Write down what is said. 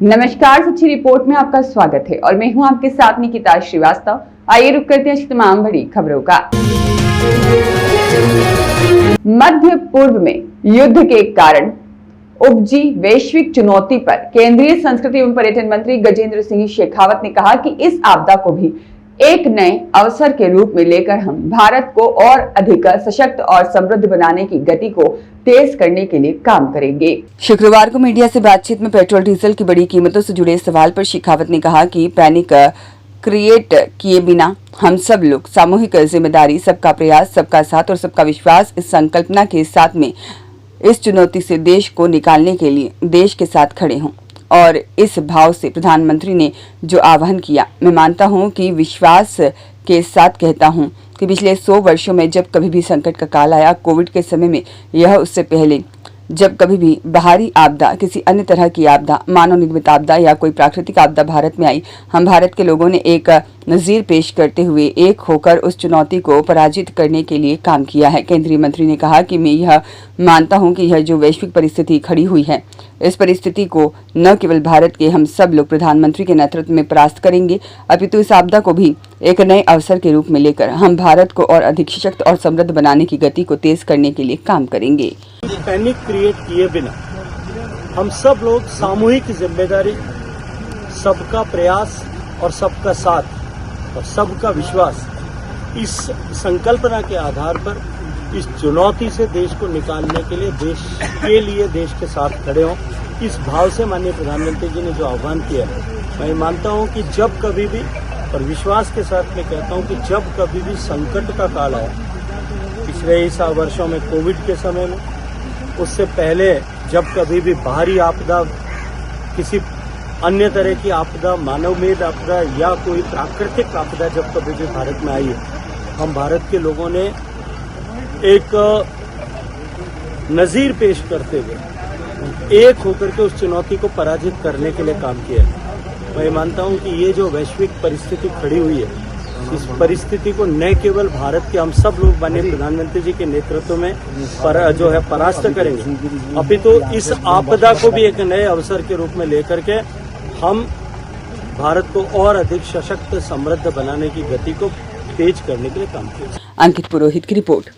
नमस्कार, सच्ची रिपोर्ट में आपका स्वागत है और मैं हूं आपके साथ निकिता श्रीवास्तव। आइए रुक करते हैं तमाम बड़ी खबरों का। मध्य पूर्व में युद्ध के कारण उपजी वैश्विक चुनौती पर केंद्रीय संस्कृति एवं पर्यटन मंत्री गजेंद्र सिंह शेखावत ने कहा कि इस आपदा को भी एक नए अवसर के रूप में लेकर हम भारत को और अधिक सशक्त और समृद्ध बनाने की गति को तेज करने के लिए काम करेंगे। शुक्रवार को मीडिया से बातचीत में पेट्रोल डीजल की बड़ी कीमतों से जुड़े सवाल पर शेखावत ने कहा कि पैनिक क्रिएट किए बिना हम सब लोग सामूहिक जिम्मेदारी, सबका प्रयास, सबका साथ और सबका विश्वास इस संकल्पना के साथ में इस चुनौती से देश को निकालने के लिए देश के साथ खड़े हों। और इस भाव से प्रधानमंत्री ने जो आह्वान किया, मैं मानता हूं कि विश्वास के साथ कहता हूं कि पिछले 100 वर्षों में जब कभी भी संकट का काल आया, कोविड के समय में यह उससे पहले जब कभी भी बाहरी आपदा, किसी अन्य तरह की आपदा, मानव निर्मित आपदा या कोई प्राकृतिक आपदा भारत में आई, हम भारत के लोगों ने एक नजीर पेश करते हुए एक होकर उस चुनौती को पराजित करने के लिए काम किया है। केंद्रीय मंत्री ने कहा कि मैं यह मानता हूं कि यह जो वैश्विक परिस्थिति खड़ी हुई है, इस परिस्थिति को न केवल भारत के हम सब लोग प्रधानमंत्री के नेतृत्व में परास्त करेंगे, अपितु इस आपदा को भी एक नए अवसर के रूप में लेकर हम भारत को और अधिक सशक्त और समृद्ध बनाने की गति को तेज करने के लिए काम करेंगे। पैनिक क्रिएट किए बिना हम सब लोग सामूहिक जिम्मेदारी, सबका प्रयास और सबका साथ और सबका विश्वास, इस संकल्पना के आधार पर इस चुनौती से देश को निकालने के लिए देश के साथ खड़े हों। इस भाव से माननीय प्रधानमंत्री जी ने जो आह्वान किया है, मैं मानता हूं कि जब कभी भी, और विश्वास के साथ मैं कहता हूं कि जब कभी भी संकट का काल आया, पिछले 100 वर्षों में कोविड के समय में, उससे पहले जब कभी भी बाहरी आपदा, किसी अन्य तरह की आपदा, मानवमेद आपदा या कोई प्राकृतिक आपदा जब कभी भी भारत में आई है, हम भारत के लोगों ने एक नजीर पेश करते हुए एक होकर के उस चुनौती को पराजित करने के लिए काम किया है। मैं मानता हूं कि ये जो वैश्विक परिस्थिति खड़ी हुई है, इस परिस्थिति को न केवल भारत के हम सब लोग माननीय प्रधानमंत्री जी के नेतृत्व में परास्त करेंगे, अपितु इस आपदा को भी एक नए अवसर के रूप में लेकर के हम भारत को और अधिक सशक्त, समृद्ध बनाने की गति को तेज करने के लिए काम करेंगे। अंकित पुरोहित की रिपोर्ट।